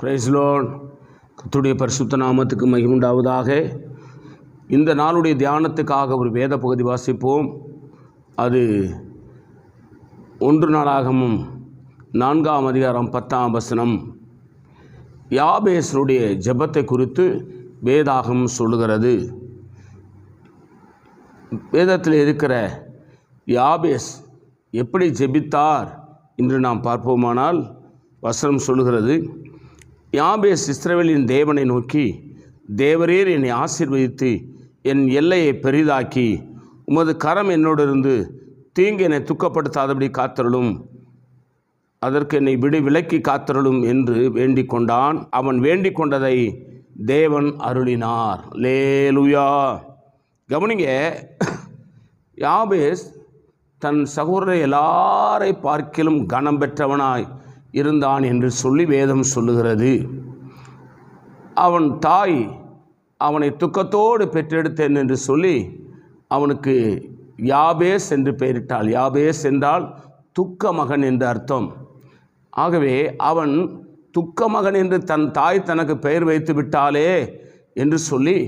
Price Lord. கர்த்தருடைய பரிசுத்த நாமத்துக்கு மகிமை உண்டாவதாக. இந்த நாளுடைய தியானத்துக்காக ஒரு வேத பகுதி வாசிப்போம். அது 1 நாளாகமம் 4ஆம் அதிகாரம் 10ஆம் வசனம். யாபேசனுடைய ஜெபத்தை குறித்து வேதாகமம் சொல்லுகிறது. வேதத்தில் இருக்கிற யாபேஸ் எப்படி ஜெபித்தார் என்று நாம் பார்ப்போமானால், வசனம் சொல்லுகிறது, யாபேஸ் இஸ்ரவேலின் தேவனை நோக்கி, தேவரீர் என்னை ஆசீர்வதித்து என் எல்லையை பெரிதாக்கி உமது கரம் என்னோடு இருந்து தீங்கு என்னை துக்கப்படுத்தாதபடி காத்தருளும், அதற்கு என்னை விலக்கி காத்தருளும் என்று வேண்டிக் கொண்டான். அவன் வேண்டிக் கொண்டதை தேவன் அருளினார். அல்லேலூயா. கவனிங்க, யாபேஸ் தன் சகோதரரை எல்லாரை பார்க்கிலும் கனம் பெற்றவனாய் இருந்தான் என்று சொல்லி வேதம் சொல்லுகிறது. அவன் தாய் அவனை துக்கத்தோடு பெற்றெடுத்தேன் என்று சொல்லி அவனுக்கு யாபேஸ் என்று பெயரிட்டாள். யாபேஸ் என்றால் துக்க மகன் என்று அர்த்தம். ஆகவே அவன் துக்க மகன் என்று தன் தாய் தனக்கு பெயர் வைத்து விட்டாளே என்று சொல்லி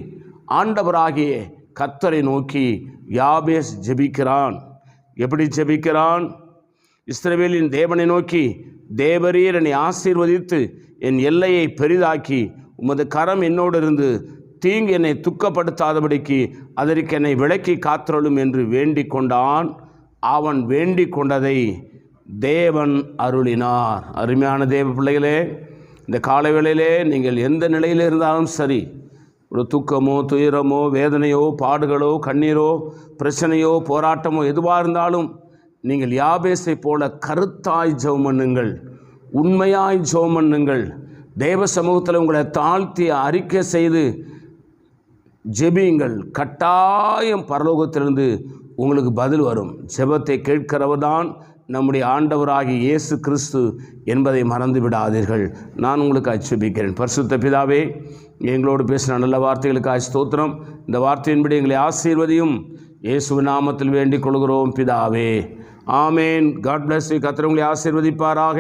ஆண்டவராகிய கர்த்தரை நோக்கி யாபேஸ் ஜெபிக்கிறான். எப்படி ஜெபிக்கிறான்? இஸ்ரவேலின் தேவனை நோக்கி, தேவரீர் என்னை ஆசீர்வதித்து என் எல்லையை பெரிதாக்கி உமது கரம் என்னோடு இருந்து தீங்கு என்னை துக்கப்படுத்தாதபடிக்கு அதற்கு என்னை விலக்கி காத்தருளும் என்று வேண்டிக் கொண்டான். அவன் வேண்டிக் கொண்டதை தேவன் அருளினார். அருமையான தேவ பிள்ளைகளே, இந்த காலை வேளையிலே நீங்கள் எந்த நிலையில் இருந்தாலும் சரி, ஒரு துக்கமோ துயரமோ வேதனையோ பாடுகளோ கண்ணீரோ பிரச்சனையோ போராட்டமோ எதுவாக இருந்தாலும் நீங்கள் யாபேசை போல கருத்தாய் ஜெபம் பண்ணுங்கள், உண்மையாய் ஜெபம் பண்ணுங்கள். தேவ சமூகத்தில் உங்களை தாழ்த்தி அறிக்கை செய்து ஜெபியுங்கள். கட்டாயம் பரலோகத்திலிருந்து உங்களுக்கு பதில் வரும். ஜெபத்தை கேட்கிறவர் தான் நம்முடைய ஆண்டவராகிய இயேசு கிறிஸ்து என்பதை மறந்து விடாதீர்கள். நான் உங்களுக்கு ஜெபிக்கிறேன். பரிசுத்த பிதாவே, எங்களோடு பேசின நல்ல வார்த்தைகளுக்காக ஸ்தோத்திரம். இந்த வார்த்தையின்படி எங்களை ஆசீர்வதியும். இயேசுவின் நாமத்தில் வேண்டிக் கொள்கிறோம் பிதாவே. ஆமேன். God bless you. கர்த்தர் உங்களை ஆசீர்வதிப்பாராக.